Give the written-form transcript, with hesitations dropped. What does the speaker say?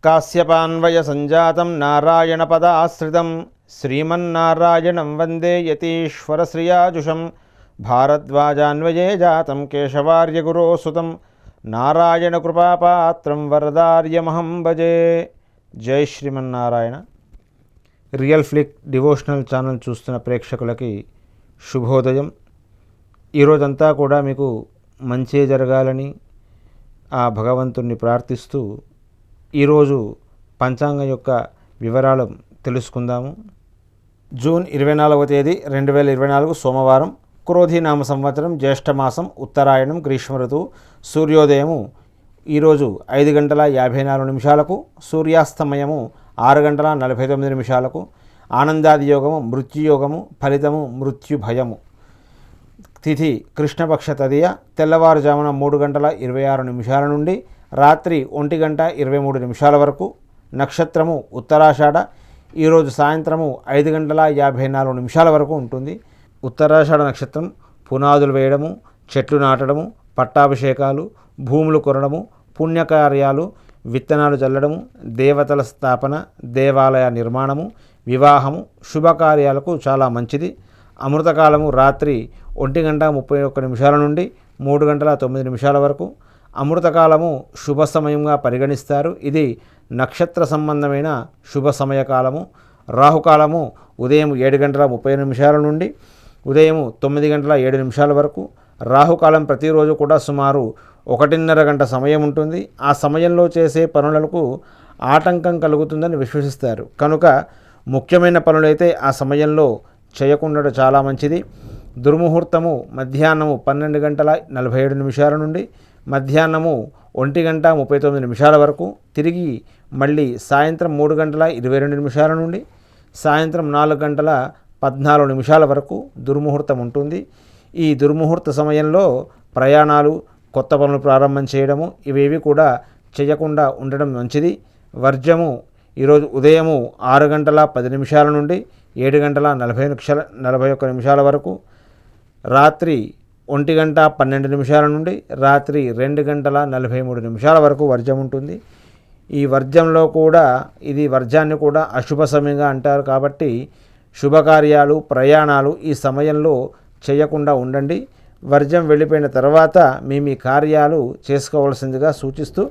కాశ్యపాన్వయ సంజాతం నారాయణపదాశ్రితం శ్రీమన్నారాయణం వందే యతీశ్వరశ్రియాజుషం భారద్వాజాన్వయే జాతం కేశవార్యగురోసుతం నారాయణకృపాపాత్రం వరదార్యమహం భజే. జై Srimannarayana. Real flick devotional channel చూస్తున్న ప్రేక్షకులకి శుభోదయం. ఈరోజంతా కూడా మీకు మంచి జరగాలని ఆ భగవంతుణ్ణి ప్రార్థిస్తూ ఈరోజు పంచాంగం యొక్క వివరాలు తెలుసుకుందాము. జూన్ 24వ తేదీ 2024 సోమవారం, క్రోధీనామ సంవత్సరం, జ్యేష్ఠమాసం, ఉత్తరాయణం, గ్రీష్మ ఋతువు. సూర్యోదయము ఈరోజు 5:54, సూర్యాస్తమయము 6:49. ఆనందాది యోగము మృత్యుయోగము, ఫలితము మృత్యుభయము. తిథి కృష్ణపక్ష తదియ, తెల్లవారుజామున 3:26 నుండి రాత్రి 1:23 వరకు. నక్షత్రము ఉత్తరాషాఢ, ఈరోజు సాయంత్రము 5:54 వరకు ఉంటుంది. ఉత్తరాషాఢ నక్షత్రం పునాదులు వేయడము, చెట్లు నాటడము, పట్టాభిషేకాలు, భూములు కొనడము, పుణ్యకార్యాలు, విత్తనాలు చల్లడము, దేవతల స్థాపన, దేవాలయ నిర్మాణము, వివాహము, శుభకార్యాలకు చాలా మంచిది. అమృతకాలము రాత్రి 1:31 నుండి 3:09 వరకు. అమృతకాలము శుభ సమయంగా పరిగణిస్తారు. ఇది నక్షత్ర సంబంధమైన శుభ సమయకాలము. రాహుకాలము ఉదయం 7:30 నుండి ఉదయం 9:07 వరకు. రాహుకాలం ప్రతిరోజు కూడా సుమారు 1.5 గంట సమయం ఉంటుంది. ఆ సమయంలో చేసే పనులకు ఆటంకం కలుగుతుందని విశ్వసిస్తారు. కనుక ముఖ్యమైన పనులైతే ఆ సమయంలో చేయకుండా చాలా మంచిది. దుర్ముహూర్తము మధ్యాహ్నము 12:47 నుండి మధ్యాహ్నము 1:39 వరకు. తిరిగి మళ్ళీ సాయంత్రం 3:22 నుండి సాయంత్రం 4:14 వరకు దుర్ముహూర్తం ఉంటుంది. ఈ దుర్ముహూర్త సమయంలో ప్రయాణాలు, కొత్త పనులు ప్రారంభం చేయడము ఇవేవి కూడా చేయకుండా ఉండడం మంచిది. వర్జము ఈరోజు ఉదయము 6:10 నుండి 7:41 వరకు. రాత్రి 1:12 నుండి రాత్రి 2:43 వరకు వర్జం ఉంటుంది. ఈ వర్జంలో కూడా వర్జాన్ని కూడా అశుభ సమయంగా అంటారు. కాబట్టి శుభకార్యాలు, ప్రయాణాలు ఈ సమయంలో చేయకుండా ఉండండి. వర్జం వెళ్ళిపోయిన తర్వాత మీ కార్యాలు చేసుకోవాల్సిందిగా సూచిస్తూ